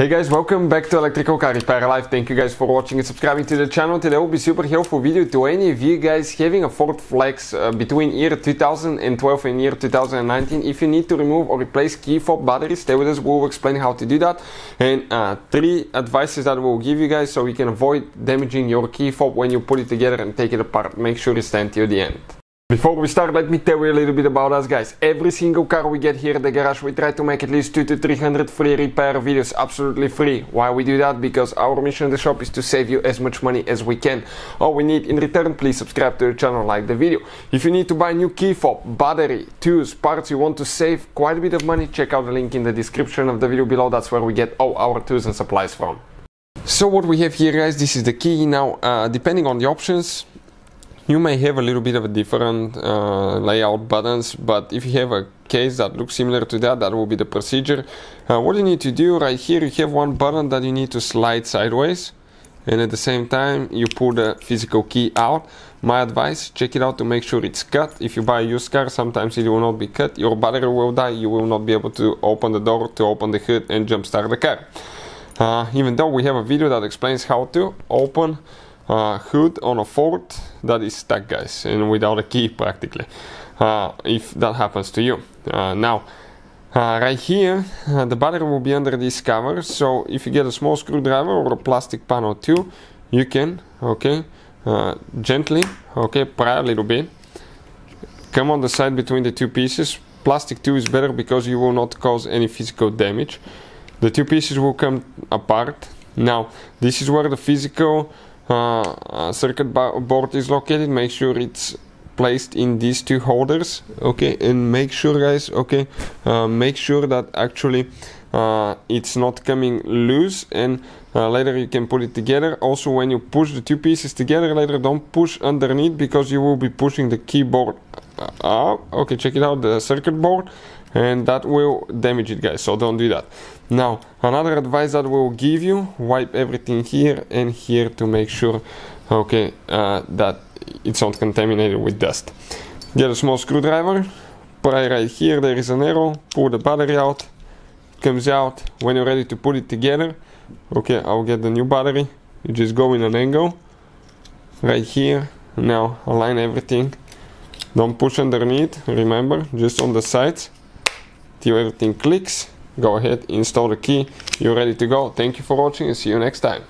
Hey guys, welcome back to Electrical Car Repair Live. Thank you guys for watching and subscribing to the channel. Today will be super helpful video to any of you guys having a Ford Flex between year 2012 and year 2019. If you need to remove or replace key fob batteries, stay with us. We'll explain how to do that and 3 advices that we'll give you guys so you can avoid damaging your key fob when you put it together and take it apart. Make sure you stay until the end. Before we start, let me tell you a little bit about us, guys. Every single car we get here at the garage, we try to make at least 200 to 300 free repair videos absolutely free. Why we do that? Because our mission in the shop is to save you as much money as we can. All we need in return, please subscribe to the channel, like the video. If you need to buy new key fob, battery, tools, parts, you want to save quite a bit of money, check out the link in the description of the video below. That's where we get all our tools and supplies from. So what we have here, guys, this is the key. Now, depending on the options, you may have a little bit of a different layout buttons, but if you have a case that looks similar to that, that will be the procedure. What you need to do right here, you have one button that you need to slide sideways, and at the same time you pull the physical key out. My advice, check it out to make sure it's cut. If you buy a used car, sometimes it will not be cut, your battery will die, you will not be able to open the door, to open the hood and jump start the car. Even though we have a video that explains how to open hood on a Ford that is stuck, guys, and without a key practically, if that happens to you. Now right here the battery will be under this cover, so if you get a small screwdriver or a plastic panel too, you can gently pry a little bit, come on the side between the two pieces. Plastic too is better because you will not cause any physical damage. The two pieces will come apart. Now this is where the physical circuit board is located. Make sure it's placed in these two holders, and make sure, guys, make sure that actually it's not coming loose, and later you can put it together. Also, when you push the two pieces together later, don't push underneath because you will be pushing the keyboard up. Check it out, the circuit board, and that will damage it, guys, so don't do that. Now, another advice that we'll give you, wipe everything here and here to make sure that it's not contaminated with dust. Get a small screwdriver, pry right here, there is an arrow, pull the battery out, it comes out. When you're ready to put it together, I'll get the new battery. You just go in an angle right here. Now align everything, don't push underneath, remember, just on the sides till everything clicks. Go ahead, install the key, you're ready to go. Thank you for watching and see you next time.